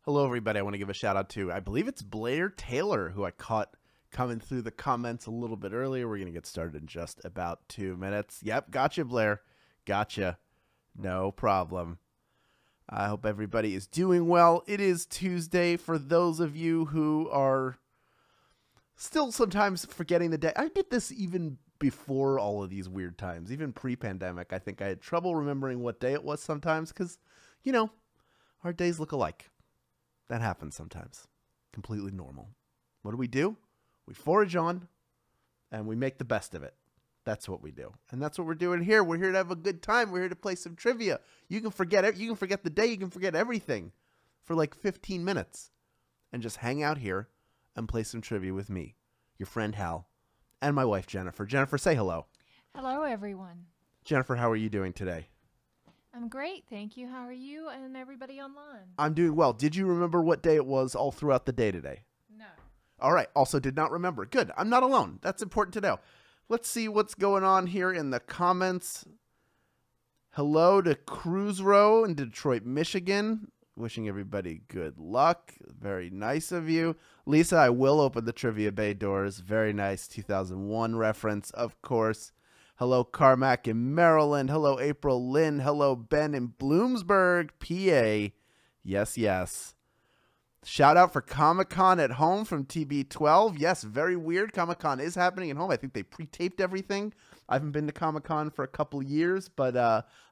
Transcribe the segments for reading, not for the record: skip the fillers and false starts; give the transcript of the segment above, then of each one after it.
Hello, everybody. I want to give a shout out to, I believe it's Blair Taylor, who I caught coming through the comments a little bit earlier. We're going to get started in just about 2 minutes. Yep, gotcha, Blair. Gotcha. No problem. I hope everybody is doing well. It is Tuesday. For those of you who are still sometimes forgetting the day, I did this even before all of these weird times, even pre-pandemic. I think I had trouble remembering what day it was sometimes because, you know, our days look alike. That happens sometimes. Completely normal. What do? We forage on and we make the best of it. That's what we do. And that's what we're doing here. We're here to have a good time. We're here to play some trivia. You can forget it. You can forget the day. You can forget everything for like 15 minutes and just hang out here and play some trivia with me, your friend Hal, and my wife Jennifer. Jennifer, say hello. Hello, everyone. Jennifer, how are you doing today? I'm great, thank you. How are you and everybody online? I'm doing well. Did you remember what day it was all throughout the day today? No. All right. Also did not remember. Good. I'm not alone. That's important to know. Let's see what's going on here in the comments. Hello to Cruise Row in Detroit, Michigan. Wishing everybody good luck. Very nice of you. Lisa, I will open the Trivia Bay doors. Very nice 2001 reference, of course. Hello, Carmack in Maryland. Hello, April Lynn. Hello, Ben in Bloomsburg, PA. Yes, yes. Shout out for Comic-Con at home from TB12. Yes, very weird. Comic-Con is happening at home. I think they pre-taped everything. I haven't been to Comic-Con for a couple years, but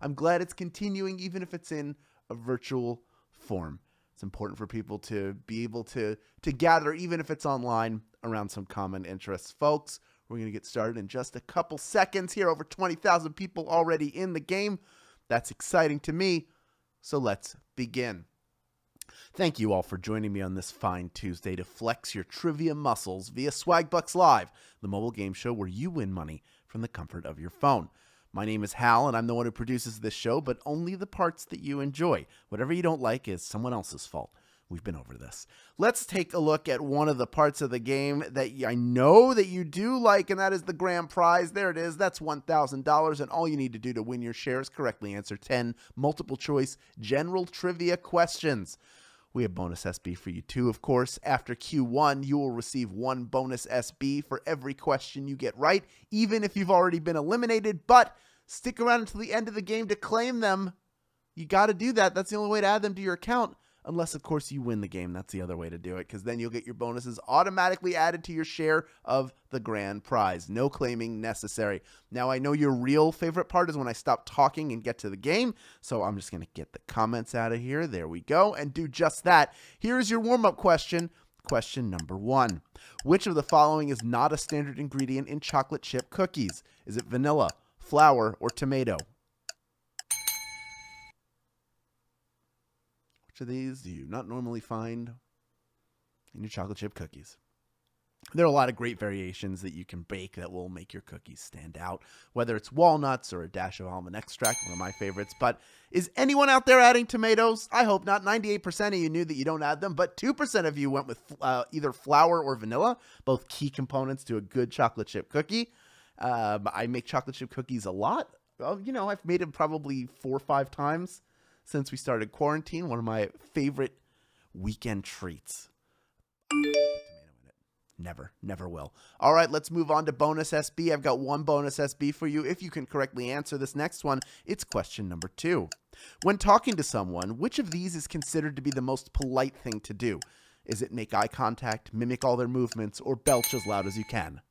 I'm glad it's continuing, even if it's in a virtual form. It's important for people to be able to gather, even if it's online, around some common interests. Folks, we're going to get started in just a couple seconds here. Over 20,000 people already in the game. That's exciting to me. So let's begin. Thank you all for joining me on this fine Tuesday to flex your trivia muscles via Swagbucks Live, the mobile game show where you win money from the comfort of your phone. My name is Hal, and I'm the one who produces this show, but only the parts that you enjoy. Whatever you don't like is someone else's fault. We've been over this. Let's take a look at one of the parts of the game that I know that you do like, and that is the grand prize. There it is. That's $1,000, and all you need to do to win your share is correctly answer 10 multiple-choice general trivia questions. We have bonus SB for you too, of course. After Q1, you will receive 1 bonus SB for every question you get right, even if you've already been eliminated. But stick around until the end of the game to claim them. You got to do that. That's the only way to add them to your account. Unless, of course, you win the game. That's the other way to do it, because then you'll get your bonuses automatically added to your share of the grand prize. No claiming necessary. Now, I know your real favorite part is when I stop talking and get to the game, so I'm just going to get the comments out of here. There we go, and do just that. Here's your warm-up question. Question number 1. Which of the following is not a standard ingredient in chocolate chip cookies? Is it vanilla, flour, or tomato? Which of these do you not normally find in your chocolate chip cookies? There are a lot of great variations that you can bake that will make your cookies stand out, whether it's walnuts or a dash of almond extract, one of my favorites. But is anyone out there adding tomatoes? I hope not. 98% of you knew that you don't add them, but 2% of you went with either flour or vanilla, both key components to a good chocolate chip cookie. I make chocolate chip cookies a lot. You know, I've made them probably 4 or 5 times since we started quarantine. One of my favorite weekend treats. Tomato in it. Never will. All right, let's move on to bonus SB. I've got 1 bonus SB for you. If you can correctly answer this next one, it's question number 2. When talking to someone, which of these is considered to be the most polite thing to do? Is it make eye contact, mimic all their movements, or belch as loud as you can?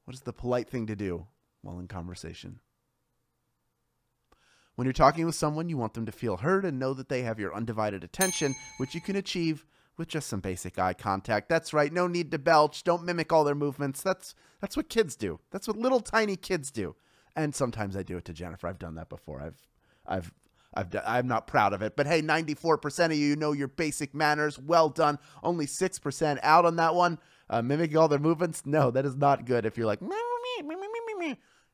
What is the polite thing to do while in conversation? When you're talking with someone, you want them to feel heard and know that they have your undivided attention, which you can achieve with just some basic eye contact. That's right. No need to belch. Don't mimic all their movements. That's what kids do. That's what little tiny kids do. And sometimes I do it to Jennifer. I've done that before. I'm not proud of it, but hey, 94% of you know your basic manners. Well done. Only 6% out on that one. Mimicking all their movements. No, that is not good. If you're like,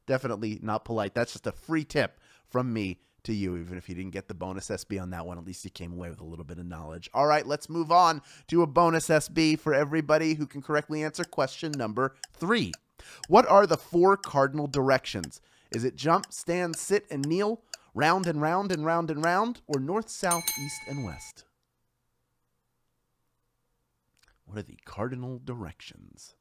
definitely not polite. That's just a free tip from me to you. Even if you didn't get the bonus SB on that one, at least you came away with a little bit of knowledge. All right, let's move on to a bonus SB for everybody who can correctly answer question number 3. What are the 4 cardinal directions? Is it jump, stand, sit, and kneel, round and round and round and round, or north, south, east, and west? What are the cardinal directions?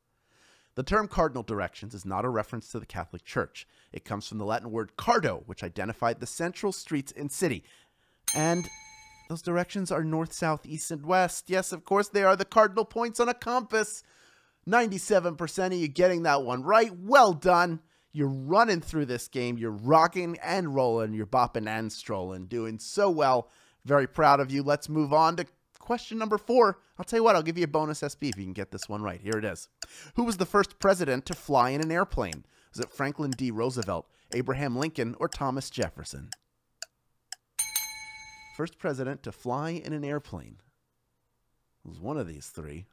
The term cardinal directions is not a reference to the Catholic Church. It comes from the Latin word cardo, which identified the central streets in city. And those directions are north, south, east, and west. Yes, of course, they are the cardinal points on a compass. 97% of you getting that one right. Well done. You're running through this game. You're rocking and rolling. You're bopping and strolling. Doing so well. Very proud of you. Let's move on to question number 4. I'll tell you what, I'll give you a bonus SB if you can get this one right. Here it is. Who was the first president to fly in an airplane? Was it Franklin D. Roosevelt, Abraham Lincoln, or Thomas Jefferson? First president to fly in an airplane. It was one of these 3.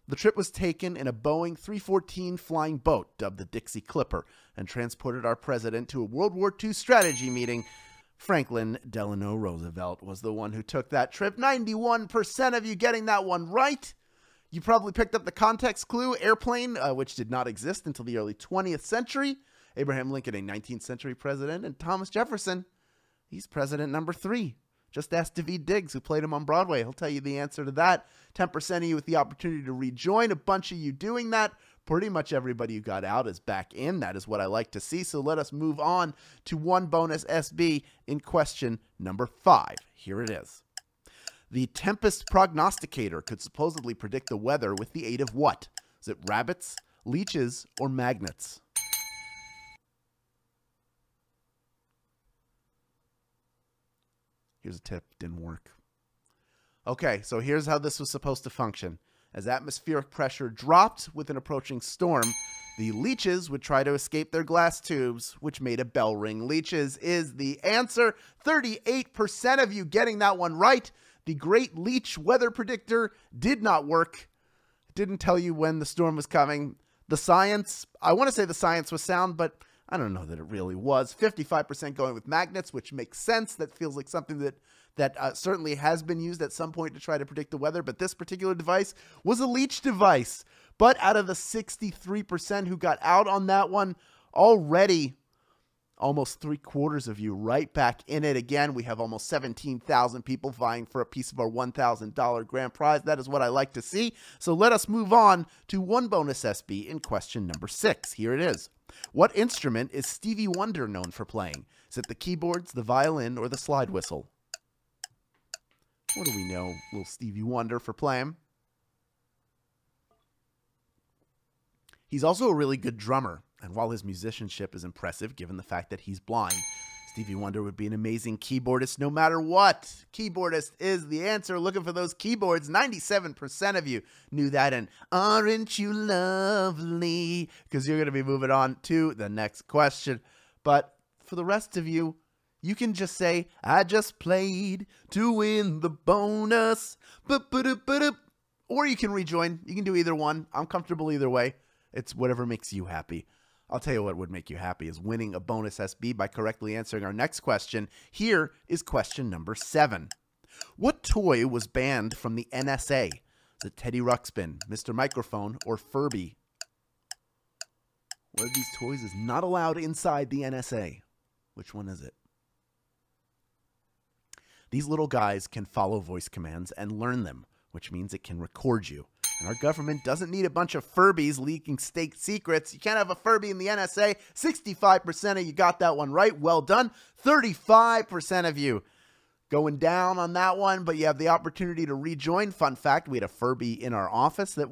The trip was taken in a Boeing 314 flying boat dubbed the Dixie Clipper and transported our president to a World War II strategy meeting. Franklin Delano Roosevelt was the one who took that trip. 91% of you getting that one right. You probably picked up the context clue. Airplane, which did not exist until the early 20th century. Abraham Lincoln, a 19th century president. And Thomas Jefferson, he's president number 3. Just ask Daveed Diggs, who played him on Broadway. He'll tell you the answer to that. 10% of you with the opportunity to rejoin. A bunch of you doing that. Pretty much everybody who got out is back in. That is what I like to see. So let us move on to one bonus SB in question number 5. Here it is. The Tempest Prognosticator could supposedly predict the weather with the aid of what? Is it rabbits, leeches, or magnets? Here's a tip. Didn't work. Okay, so here's how this was supposed to function. As atmospheric pressure dropped with an approaching storm, the leeches would try to escape their glass tubes, which made a bell ring. Leeches is the answer. 38% of you getting that one right. The Great Leech Weather Predictor did not work. It didn't tell you when the storm was coming. The science, I want to say the science was sound, but I don't know that it really was. 55% going with magnets, which makes sense. That feels like something that certainly has been used at some point to try to predict the weather. But this particular device was a leech device. But out of the 63% who got out on that one, already almost 3/4 of you right back in it again. We have almost 17,000 people vying for a piece of our $1,000 grand prize. That is what I like to see. So let us move on to one bonus SB in question number 6. Here it is. What instrument is Stevie Wonder known for playing? Is it the keyboards, the violin, or the slide whistle? What do we know little Stevie Wonder for playing? He's also a really good drummer, and while his musicianship is impressive given the fact that he's blind, Stevie Wonder would be an amazing keyboardist no matter what. Keyboardist is the answer. Looking for those keyboards. 97% of you knew that, and aren't you lovely? Because you're going to be moving on to the next question. But for the rest of you, you can just say, I just played to win the bonus. Or you can rejoin. You can do either one. I'm comfortable either way. It's whatever makes you happy. I'll tell you what would make you happy is winning a bonus SB by correctly answering our next question. Here is question number 7. What toy was banned from the NSA? Is it Teddy Ruxpin, Mr. Microphone, or Furby? One of these toys is not allowed inside the NSA. Which one is it? These little guys can follow voice commands and learn them, which means it can record you. And our government doesn't need a bunch of Furbies leaking state secrets. You can't have a Furby in the NSA. 65% of you got that one right. Well done. 35% of you going down on that one, but you have the opportunity to rejoin. Fun fact, we had a Furby in our office that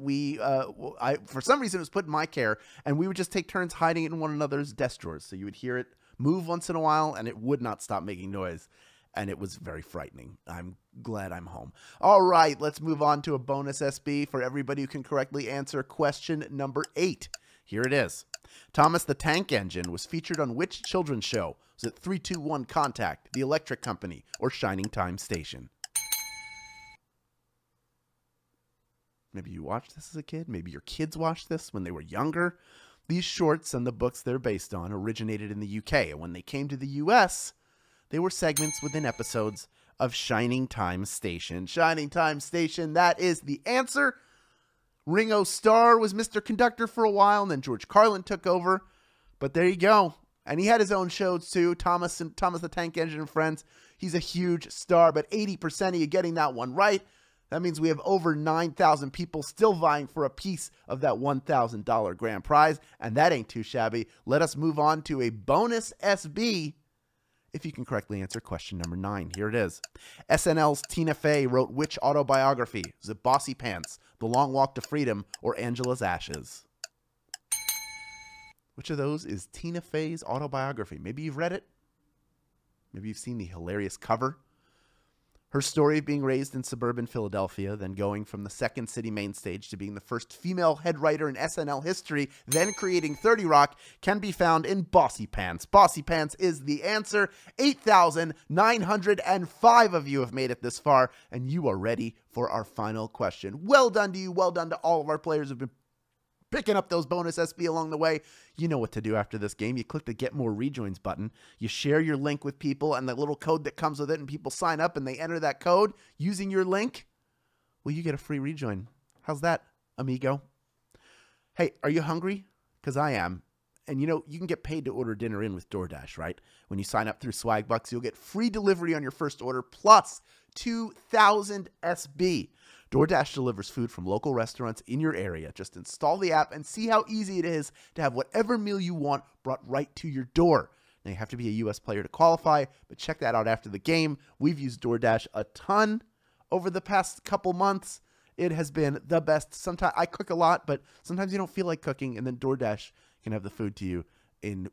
for some reason it was put in my care, and we would just take turns hiding it in one another's desk drawers. So you would hear it move once in a while, and it would not stop making noise. And it was very frightening. I'm glad I'm home. All right, let's move on to a bonus SB for everybody who can correctly answer question number 8. Here it is. Thomas the Tank Engine was featured on which children's show? Was it 321 Contact, The Electric Company, or Shining Time Station? Maybe you watched this as a kid. Maybe your kids watched this when they were younger. These shorts and the books they're based on originated in the UK. And when they came to the US, they were segments within episodes of Shining Time Station. Shining Time Station, that is the answer. Ringo Starr was Mr. Conductor for a while, and then George Carlin took over. But there you go. And he had his own shows too, Thomas the Tank Engine and Friends. He's a huge star, but 80% of you getting that one right. That means we have over 9,000 people still vying for a piece of that $1,000 grand prize, and that ain't too shabby. Let us move on to a bonus SB if you can correctly answer question number 9. Here it is. SNL's Tina Fey wrote which autobiography? Is it Bossy Pants, The Long Walk to Freedom, or Angela's Ashes? Which of those is Tina Fey's autobiography? Maybe you've read it. Maybe you've seen the hilarious cover. Her story of being raised in suburban Philadelphia, then going from the second city main stage to being the first female head writer in SNL history, then creating 30 Rock, can be found in Bossy Pants. Bossy Pants is the answer. 8,905 of you have made it this far, and you are ready for our final question. Well done to you. Well done to all of our players who've been picking up those bonus SB along the way. You know what to do after this game. You click the Get More Rejoins button. You share your link with people and the little code that comes with it, and people sign up and they enter that code using your link. Well, you get a free rejoin. How's that, amigo? Hey, are you hungry? Because I am. And you know, you can get paid to order dinner in with DoorDash, right? When you sign up through Swagbucks, you'll get free delivery on your first order plus 2,000 SB. DoorDash delivers food from local restaurants in your area. Just install the app and see how easy it is to have whatever meal you want brought right to your door. Now, you have to be a U.S. player to qualify, but check that out after the game. We've used DoorDash a ton over the past couple months. It has been the best. Sometimes I cook a lot, but sometimes you don't feel like cooking, and then DoorDash can have the food to you in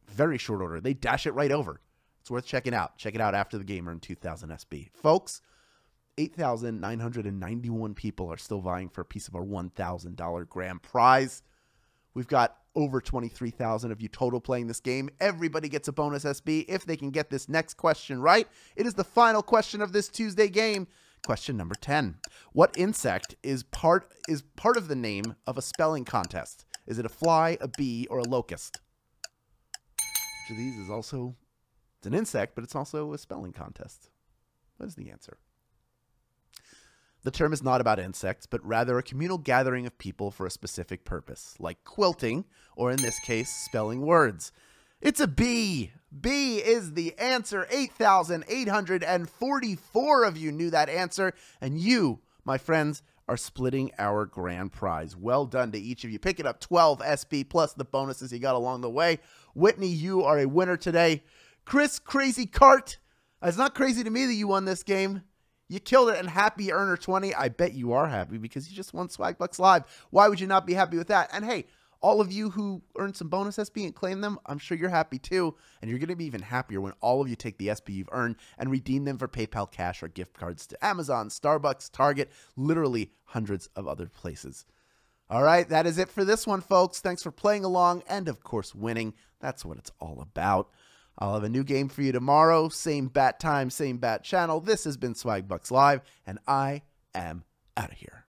very short order. They dash it right over. It's worth checking out. Check it out after the game. Earn 2,000 SB. Folks, 8,991 people are still vying for a piece of our $1,000 grand prize. We've got over 23,000 of you total playing this game. Everybody gets a bonus SB if they can get this next question right. It is the final question of this Tuesday game. Question number 10. What insect is part of the name of a spelling contest? Is it a fly, a bee, or a locust? Which of these is also, it's an insect, but it's also a spelling contest? What is the answer? The term is not about insects, but rather a communal gathering of people for a specific purpose, like quilting, or in this case, spelling words. It's a bee. B is the answer. 8,844 of you knew that answer, and you, my friends, are splitting our grand prize. Well done to each of you. Picking up 12 SB plus the bonuses you got along the way. Whitney, you are a winner today. Chris Crazy Cart, it's not crazy to me that you won this game. You killed it, and happy earner 20. I bet you are happy because you just won Swagbucks Live. Why would you not be happy with that? And hey, all of you who earned some bonus SB and claim them, I'm sure you're happy too. And you're going to be even happier when all of you take the SB you've earned and redeem them for PayPal cash or gift cards to Amazon, Starbucks, Target, literally hundreds of other places. All right, that is it for this one, folks. Thanks for playing along and, of course, winning. That's what it's all about. I'll have a new game for you tomorrow. Same bat time, same bat channel. This has been Swagbucks Live, and I am out of here.